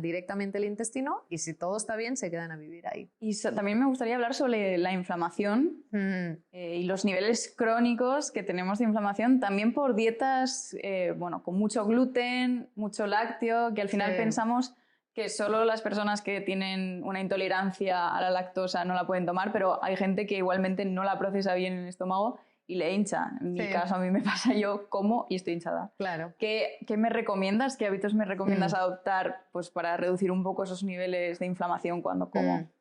directamente al intestino y si todo está bien, se quedan a vivir ahí. Y también me gustaría hablar sobre la inflamación y los niveles crónicos que tenemos de inflamación, también por dietas con mucho gluten, mucho lácteo, que al final pensamos que solo las personas que tienen una intolerancia a la lactosa no la pueden tomar, pero hay gente que igualmente no la procesa bien en el estómago y le hincha. En mi caso, a mí me pasa, yo como y estoy hinchada. Claro. ¿Qué me recomiendas? ¿Qué hábitos me recomiendas adoptar pues, para reducir un poco esos niveles de inflamación cuando como?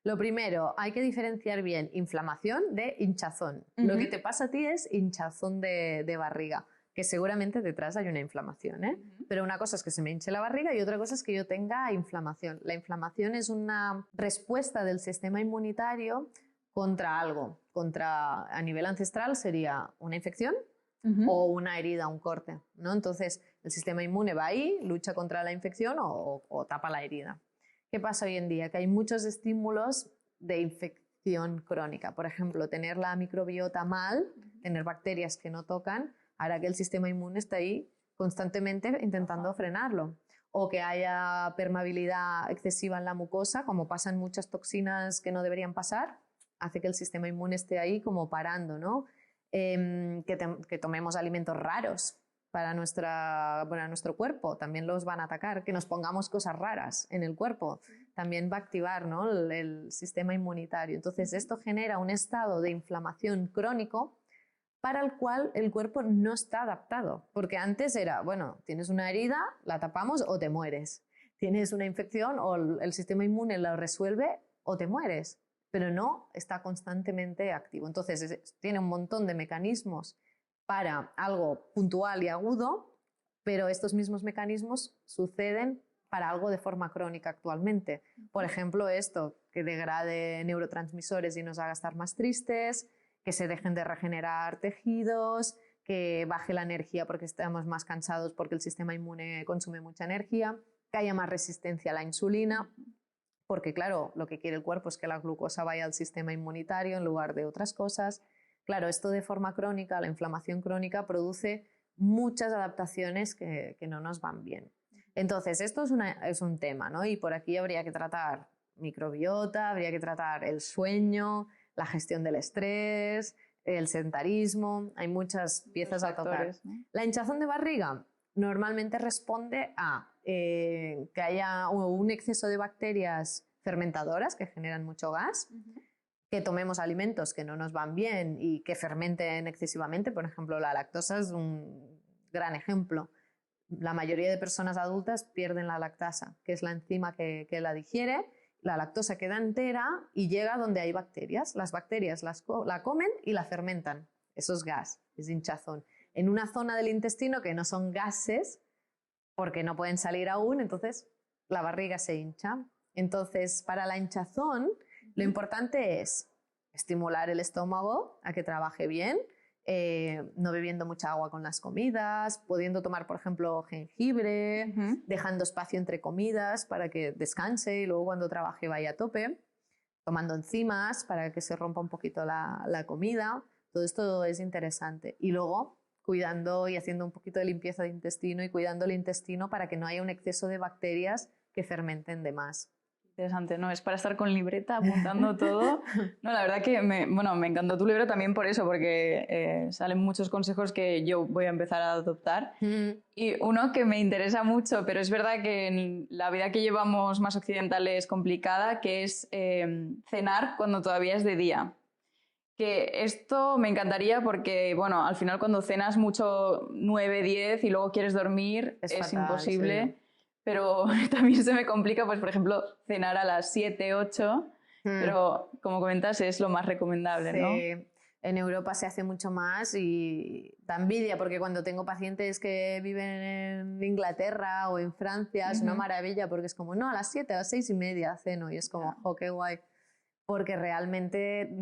Lo primero, hay que diferenciar bien inflamación de hinchazón. Lo que te pasa a ti es hinchazón de barriga, que seguramente detrás hay una inflamación, ¿eh? Pero una cosa es que se me hinche la barriga y otra cosa es que yo tenga inflamación. La inflamación es una respuesta del sistema inmunitario contra algo. A nivel ancestral sería una infección o una herida, un corte, ¿no? Entonces el sistema inmune va ahí, lucha contra la infección o tapa la herida. ¿Qué pasa hoy en día? Que hay muchos estímulos de infección crónica. Por ejemplo, tener la microbiota mal, tener bacterias que no tocan, hará que el sistema inmune esté ahí constantemente intentando frenarlo. O que haya permeabilidad excesiva en la mucosa, como pasan muchas toxinas que no deberían pasar, hace que el sistema inmune esté ahí como parando, ¿no? Que tomemos alimentos raros para nuestro cuerpo, también los van a atacar. Que nos pongamos cosas raras en el cuerpo, también va a activar, ¿no?, el sistema inmunitario. Entonces esto genera un estado de inflamación crónico para el cual el cuerpo no está adaptado. Porque antes era, bueno, tienes una herida, la tapamos o te mueres. Tienes una infección o el sistema inmune lo resuelve o te mueres. Pero no está constantemente activo. Entonces tiene un montón de mecanismos para algo puntual y agudo, pero estos mismos mecanismos suceden para algo de forma crónica actualmente. Por ejemplo, esto, que degrade neurotransmisores y nos haga estar más tristes, que se dejen de regenerar tejidos, que baje la energía porque estamos más cansados porque el sistema inmune consume mucha energía, que haya más resistencia a la insulina, porque claro, lo que quiere el cuerpo es que la glucosa vaya al sistema inmunitario en lugar de otras cosas. Claro, esto de forma crónica, la inflamación crónica produce muchas adaptaciones que no nos van bien. Entonces, esto es un tema, ¿no? Y por aquí habría que tratar microbiota, habría que tratar el sueño, la gestión del estrés, el sedentarismo, hay muchas piezas a tocar. ¿No? La hinchazón de barriga normalmente responde a que haya un exceso de bacterias fermentadoras que generan mucho gas, que tomemos alimentos que no nos van bien y que fermenten excesivamente. Por ejemplo, la lactosa es un gran ejemplo. La mayoría de personas adultas pierden la lactasa, que es la enzima que la digiere. La lactosa queda entera y llega donde hay bacterias. Las bacterias la comen y la fermentan. Eso es gas, es hinchazón. En una zona del intestino que no son gases, porque no pueden salir aún, entonces la barriga se hincha. Entonces, para la hinchazón, lo importante es estimular el estómago a que trabaje bien, no bebiendo mucha agua con las comidas, pudiendo tomar, por ejemplo, jengibre, dejando espacio entre comidas para que descanse y luego cuando trabaje vaya a tope, tomando enzimas para que se rompa un poquito la comida. Todo esto es interesante. Y luego cuidando y haciendo un poquito de limpieza de intestino y cuidando el intestino para que no haya un exceso de bacterias que fermenten de más. Interesante, ¿no? Es para estar con libreta apuntando todo. No, la verdad que me encantó tu libro también por eso, porque salen muchos consejos que yo voy a empezar a adoptar. Y uno que me interesa mucho, pero es verdad que en la vida que llevamos más occidental es complicada, que es cenar cuando todavía es de día. Que esto me encantaría porque, bueno, al final cuando cenas mucho 9, 10 y luego quieres dormir es fatal, imposible. Sí. Pero también se me complica, pues por ejemplo, cenar a las 7, 8, pero como comentas es lo más recomendable, ¿no? Sí, en Europa se hace mucho más y da envidia porque cuando tengo pacientes que viven en Inglaterra o en Francia es una maravilla porque es como, no, a las 7, a las 6:30 ceno y es como, oh, qué guay. Porque realmente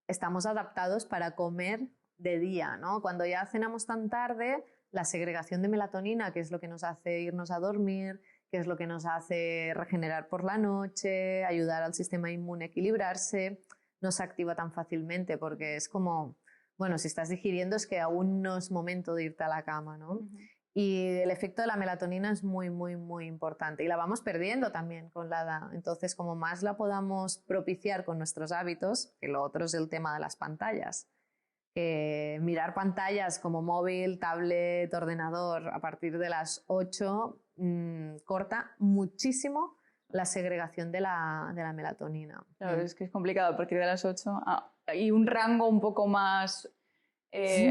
estamos adaptados para comer de día, ¿no? Cuando ya cenamos tan tarde, la segregación de melatonina, que es lo que nos hace irnos a dormir, que es lo que nos hace regenerar por la noche, ayudar al sistema inmune a equilibrarse, no se activa tan fácilmente porque es como, bueno, si estás digiriendo es que aún no es momento de irte a la cama, ¿no? Y el efecto de la melatonina es muy, muy, muy importante y la vamos perdiendo también con la edad. Entonces, como más la podamos propiciar con nuestros hábitos, que lo otro es el tema de las pantallas. Mirar pantallas como móvil, tablet, ordenador a partir de las 8 corta muchísimo la segregación de la melatonina. Claro, es que es complicado a partir de las 8. Y un rango un poco más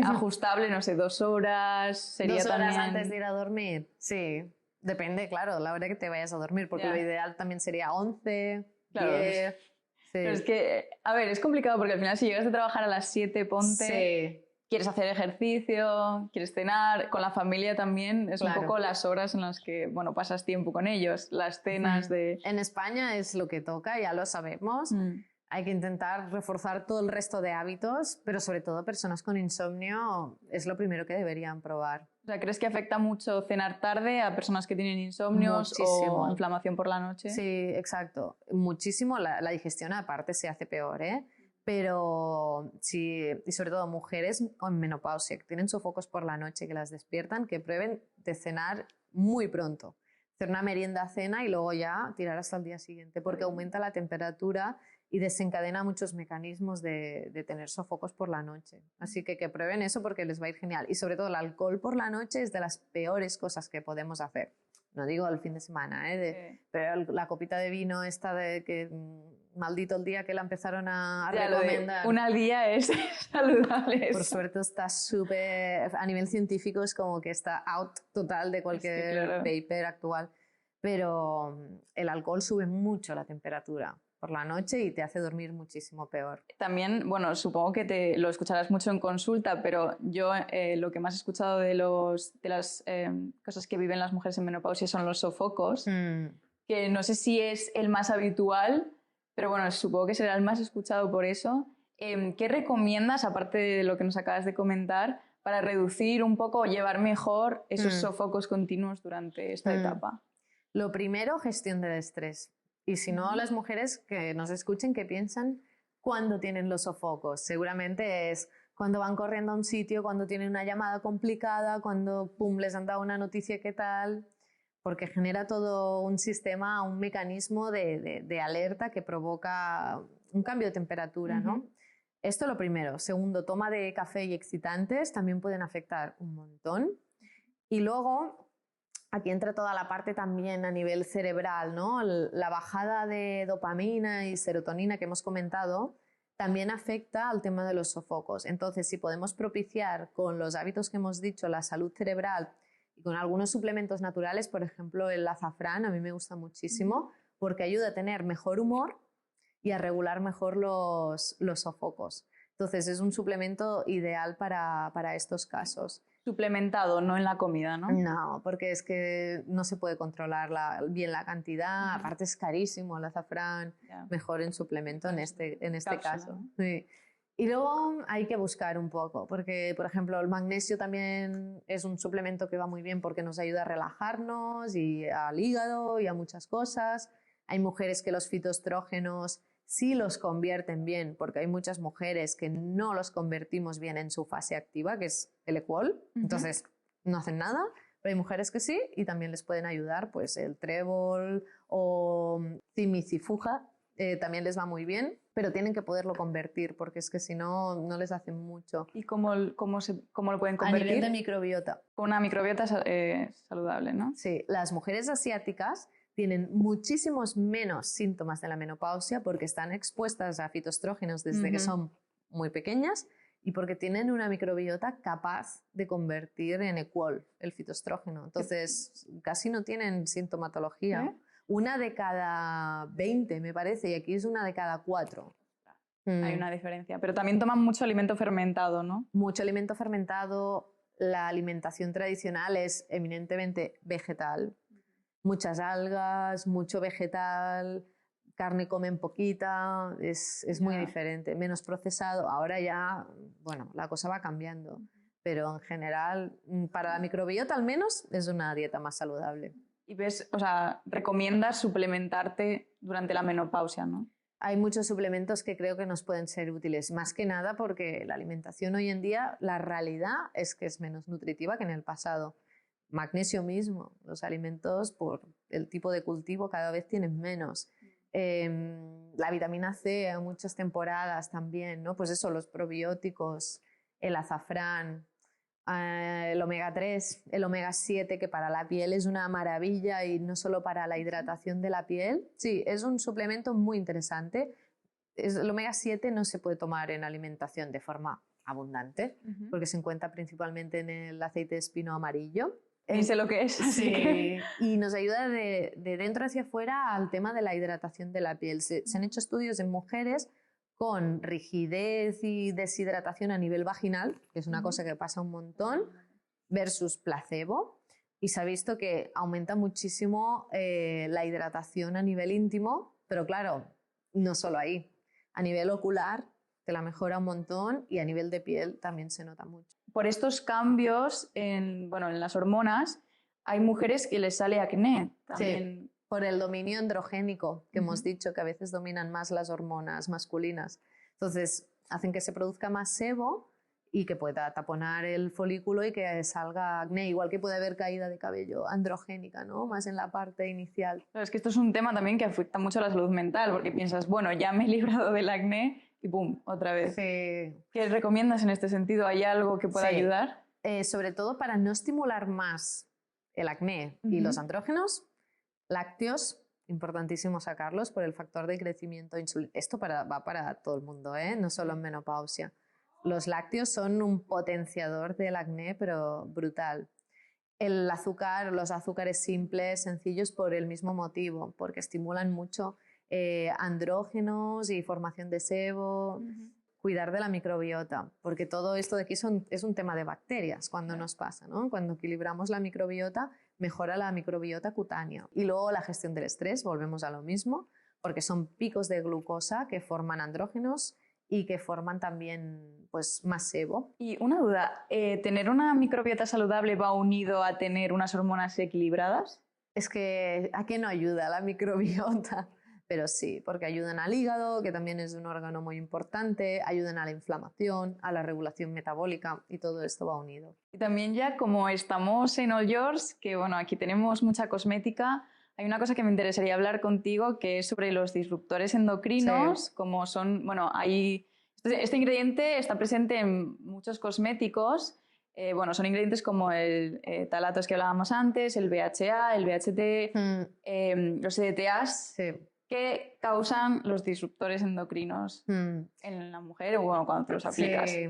ajustable, no sé, 2 horas sería 2 horas también... antes de ir a dormir, sí. Depende, claro, la hora que te vayas a dormir, porque lo ideal también sería 11, claro, 10... Sí. Pero es que, a ver, es complicado porque al final si llegas a trabajar a las 7, ponte, quieres hacer ejercicio, quieres cenar, con la familia también, es un poco las horas en las que, bueno, pasas tiempo con ellos, las cenas de... En España es lo que toca, ya lo sabemos. Hay que intentar reforzar todo el resto de hábitos, pero sobre todo personas con insomnio es lo primero que deberían probar. O sea, ¿crees que afecta mucho cenar tarde a personas que tienen insomnios o inflamación por la noche? Sí, exacto. Muchísimo. La digestión aparte se hace peor, ¿eh? Pero sí, y sobre todo mujeres con menopausia, que tienen sofocos por la noche, que las despiertan, que prueben de cenar muy pronto. Hacer una merienda cena y luego ya tirar hasta el día siguiente, porque aumenta la temperatura y desencadena muchos mecanismos de tener sofocos por la noche. Así que prueben eso porque les va a ir genial. Y sobre todo el alcohol por la noche es de las peores cosas que podemos hacer. No digo el fin de semana, pero la copita de vino esta de que maldito el día que la empezaron a recomendar. Una al día es saludable. Por suerte está súper, a nivel científico es como que está out total de cualquier paper actual. Pero el alcohol sube mucho la temperatura por la noche y te hace dormir muchísimo peor. También, bueno, supongo que lo escucharás mucho en consulta, pero yo lo que más he escuchado de las cosas que viven las mujeres en menopausia son los sofocos, que no sé si es el más habitual, pero bueno, supongo que será el más escuchado por eso. ¿Qué recomiendas, aparte de lo que nos acabas de comentar, para reducir un poco o llevar mejor esos sofocos continuos durante esta etapa? Lo primero, gestión del estrés. Y si no, las mujeres que nos escuchen, que piensan cuando tienen los sofocos. Seguramente es cuando van corriendo a un sitio, cuando tienen una llamada complicada, cuando pum, les han dado una noticia, ¿qué tal? Porque genera todo un sistema, un mecanismo de alerta que provoca un cambio de temperatura, ¿no? Esto lo primero. Segundo, toma de café y excitantes también pueden afectar un montón. Y luego, aquí entra toda la parte también a nivel cerebral, ¿no? La bajada de dopamina y serotonina que hemos comentado también afecta al tema de los sofocos. Entonces, si podemos propiciar con los hábitos que hemos dicho la salud cerebral y con algunos suplementos naturales, por ejemplo el azafrán, a mí me gusta muchísimo porque ayuda a tener mejor humor y a regular mejor los sofocos. Entonces, es un suplemento ideal para estos casos. Suplementado, no en la comida, ¿no? No, porque es que no se puede controlar bien la cantidad, aparte es carísimo el azafrán, mejor en suplemento en este cápsula, caso. ¿No? Sí. Y luego hay que buscar un poco, porque por ejemplo el magnesio también es un suplemento que va muy bien porque nos ayuda a relajarnos y al hígado y a muchas cosas. Hay mujeres que los fitoestrógenos sí los convierten bien, porque hay muchas mujeres que no los convertimos bien en su fase activa, que es el Equol, entonces no hacen nada, pero hay mujeres que sí y también les pueden ayudar, pues el trébol o cimicifuga también les va muy bien, pero tienen que poderlo convertir, porque es que si no, no les hacen mucho. ¿Y cómo lo pueden convertir? A nivel de microbiota. Con una microbiota saludable, ¿no? Sí, las mujeres asiáticas tienen muchísimos menos síntomas de la menopausia porque están expuestas a fitoestrógenos desde que son muy pequeñas y porque tienen una microbiota capaz de convertir en Equol el fitoestrógeno. Entonces, casi no tienen sintomatología. Una de cada 20, me parece, y aquí es una de cada 4. Hay una diferencia. Pero también toman mucho alimento fermentado, ¿no? Mucho alimento fermentado. La alimentación tradicional es eminentemente vegetal. Muchas algas, mucho vegetal, carne comen poquita, es muy diferente, menos procesado. Ahora ya, bueno, la cosa va cambiando, pero en general, para la microbiota al menos, es una dieta más saludable. Y ves, o sea, recomiendas suplementarte durante la menopausia, ¿no? Hay muchos suplementos que creo que nos pueden ser útiles, más que nada porque la alimentación hoy en día, la realidad es que es menos nutritiva que en el pasado. Magnesio mismo, los alimentos por el tipo de cultivo cada vez tienen menos. La vitamina C en muchas temporadas también, ¿no? Pues eso, los probióticos, el azafrán, el omega 3, el omega 7, que para la piel es una maravilla y no solo para la hidratación de la piel. Sí, es un suplemento muy interesante. El omega 7 no se puede tomar en alimentación de forma abundante porque se encuentra principalmente en el aceite de espino amarillo. Y sé lo que es. Sí, y nos ayuda de dentro hacia afuera al tema de la hidratación de la piel. Se han hecho estudios en mujeres con rigidez y deshidratación a nivel vaginal, que es una cosa que pasa un montón, versus placebo, y se ha visto que aumenta muchísimo la hidratación a nivel íntimo, pero claro, no solo ahí. A nivel ocular te la mejora un montón y a nivel de piel también se nota mucho. Por estos cambios en las hormonas, hay mujeres que les sale acné también. Sí, por el dominio androgénico, que hemos dicho que a veces dominan más las hormonas masculinas. Entonces, hacen que se produzca más sebo y que pueda taponar el folículo y que salga acné, igual que puede haber caída de cabello androgénica, ¿no? Más en la parte inicial. Pero es que esto es un tema también que afecta mucho a la salud mental, porque piensas, bueno, ya me he librado del acné y ¡pum!, otra vez. Sí. ¿Qué recomiendas en este sentido? ¿Hay algo que pueda ayudar? Sobre todo para no estimular más el acné y los andrógenos, lácteos, importantísimo sacarlos por el factor de crecimiento insulínico. Esto va para todo el mundo, no solo en menopausia. Los lácteos son un potenciador del acné, pero brutal. El azúcar, los azúcares simples, sencillos, por el mismo motivo, porque estimulan mucho andrógenos y formación de sebo. Cuidar de la microbiota, porque todo esto de aquí es un tema de bacterias cuando nos pasa, ¿no? Cuando equilibramos la microbiota, mejora la microbiota cutánea. Y luego la gestión del estrés, volvemos a lo mismo, porque son picos de glucosa que forman andrógenos y que forman también pues, más sebo. Y una duda, ¿tener una microbiota saludable va unido a tener unas hormonas equilibradas? Es que ¿a qué no ayuda la microbiota? Pero sí, porque ayudan al hígado, que también es un órgano muy importante, ayudan a la inflamación, a la regulación metabólica y todo esto va unido. Y también ya como estamos en All Yours, que bueno, aquí tenemos mucha cosmética, hay una cosa que me interesaría hablar contigo que es sobre los disruptores endocrinos, como son, bueno, este ingrediente está presente en muchos cosméticos, bueno, son ingredientes como el talatos que hablábamos antes, el BHA, el BHT, los EDTAs. Sí. ¿Qué causan los disruptores endocrinos en la mujer o bueno, cuando te los aplicas? Sí,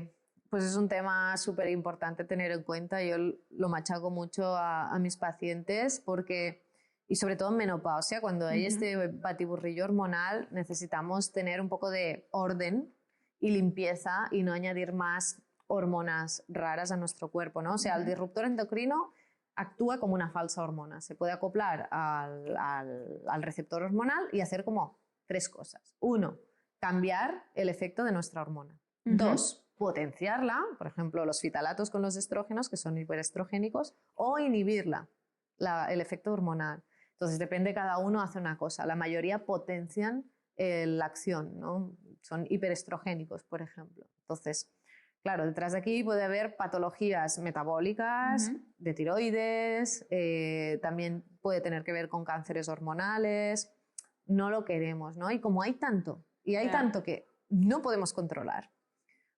pues es un tema súper importante tener en cuenta. Yo lo machaco mucho a mis pacientes porque, y sobre todo en menopausia, cuando hay este batiburrillo hormonal, necesitamos tener un poco de orden y limpieza y no añadir más hormonas raras a nuestro cuerpo, ¿no? O sea, el disruptor endocrino actúa como una falsa hormona. Se puede acoplar al receptor hormonal y hacer como 3 cosas. 1, cambiar el efecto de nuestra hormona. 2, potenciarla, por ejemplo, los fitalatos con los estrógenos, que son hiperestrogénicos, o inhibirla, el efecto hormonal. Entonces, depende, cada uno hace una cosa. La mayoría potencian la acción, ¿no? Son hiperestrogénicos, por ejemplo. Entonces, claro, detrás de aquí puede haber patologías metabólicas, de tiroides, también puede tener que ver con cánceres hormonales. No lo queremos, ¿no? Y como hay tanto, tanto que no podemos controlar,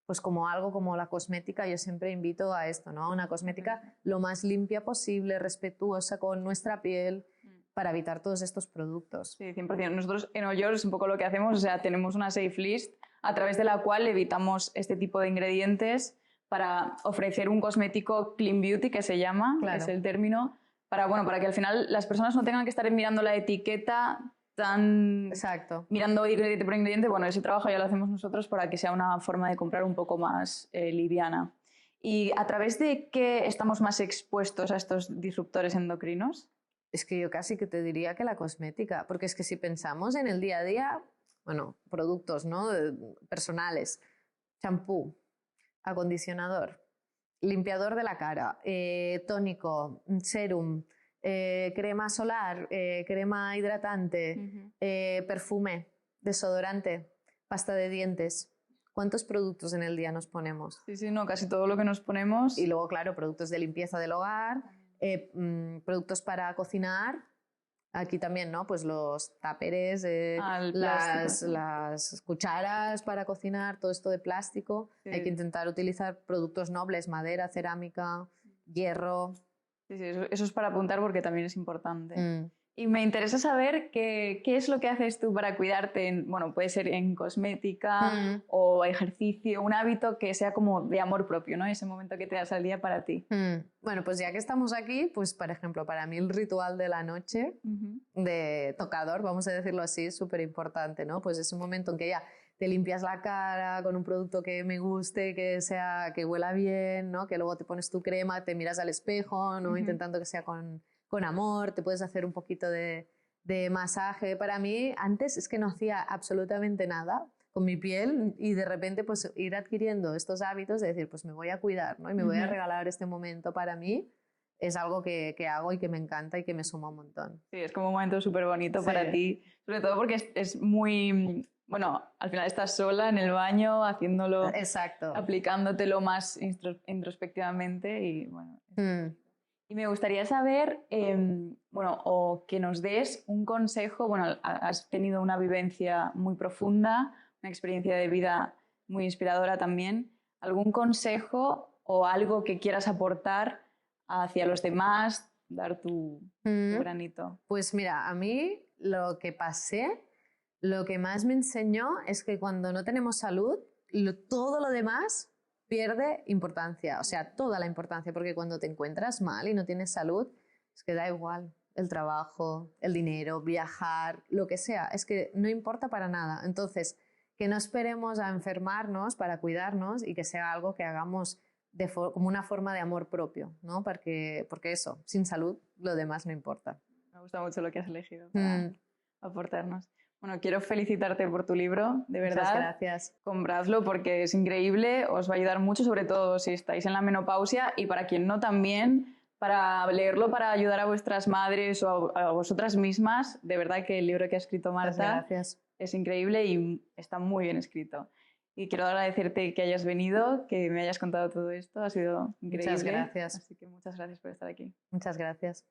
pues como algo como la cosmética, yo siempre invito a esto, ¿no? Una cosmética lo más limpia posible, respetuosa con nuestra piel, para evitar todos estos productos. Sí, 100%. Nosotros en All Yours es un poco lo que hacemos, o sea, tenemos una safe list a través de la cual evitamos este tipo de ingredientes para ofrecer un cosmético clean beauty, que se llama, es el término, para que al final las personas no tengan que estar mirando la etiqueta tan... Exacto. Mirando ingrediente por ingrediente. Bueno, ese trabajo ya lo hacemos nosotros para que sea una forma de comprar un poco más liviana. ¿Y a través de qué estamos más expuestos a estos disruptores endocrinos? Es que yo casi que te diría que la cosmética, porque es que si pensamos en el día a día, bueno, productos, ¿no? Personales, champú, acondicionador, limpiador de la cara, tónico, serum, crema solar, crema hidratante, perfume, desodorante, pasta de dientes. ¿Cuántos productos en el día nos ponemos? Sí, no, casi todo lo que nos ponemos. Y luego, claro, productos de limpieza del hogar, productos para cocinar. Aquí también, ¿no? Pues los táperes, las cucharas para cocinar, todo esto de plástico. Sí. Hay que intentar utilizar productos nobles, madera, cerámica, hierro. Sí, eso es para apuntar porque también es importante. Y me interesa saber qué es lo que haces tú para cuidarte, bueno, puede ser en cosmética o ejercicio, un hábito que sea como de amor propio, ¿no? Ese momento que te das al día para ti. Bueno, pues ya que estamos aquí, pues por ejemplo, para mí el ritual de la noche de tocador, vamos a decirlo así, es súper importante, ¿no? Pues es un momento en que ya te limpias la cara con un producto que me guste, que huela bien, ¿no? Que luego te pones tu crema, te miras al espejo, ¿no? Intentando que sea con amor, te puedes hacer un poquito de masaje. Para mí, antes es que no hacía absolutamente nada con mi piel y de repente pues ir adquiriendo estos hábitos de decir, pues me voy a cuidar, ¿no? Y me voy a regalar este momento para mí, es algo que hago y que me encanta y que me suma un montón. Sí, es como un momento súper bonito para ti, sobre todo porque es muy bueno, al final estás sola en el baño haciéndolo, Exacto. aplicándotelo más introspectivamente y bueno. Mm. Y me gustaría saber, bueno, o que nos des un consejo, bueno, has tenido una vivencia muy profunda, una experiencia de vida muy inspiradora también, algún consejo o algo que quieras aportar hacia los demás, dar tu granito. Pues mira, a mí lo que pasé, lo que más me enseñó es que cuando no tenemos salud, todo lo demás pierde importancia, o sea, toda la importancia, porque cuando te encuentras mal y no tienes salud, es que da igual el trabajo, el dinero, viajar, lo que sea, es que no importa para nada. Entonces, que no esperemos a enfermarnos para cuidarnos y que sea algo que hagamos como una forma de amor propio, ¿no? Porque eso, sin salud, lo demás no importa. Me gusta mucho lo que has elegido para aportarnos. Bueno, quiero felicitarte por tu libro, de verdad. Muchas gracias. Compradlo porque es increíble, os va a ayudar mucho, sobre todo si estáis en la menopausia y para quien no también, para leerlo, para ayudar a vuestras madres o a vosotras mismas. De verdad que el libro que ha escrito Marta es increíble y está muy bien escrito. Y quiero agradecerte que hayas venido, que me hayas contado todo esto, ha sido increíble. Muchas gracias. Así que muchas gracias por estar aquí. Muchas gracias.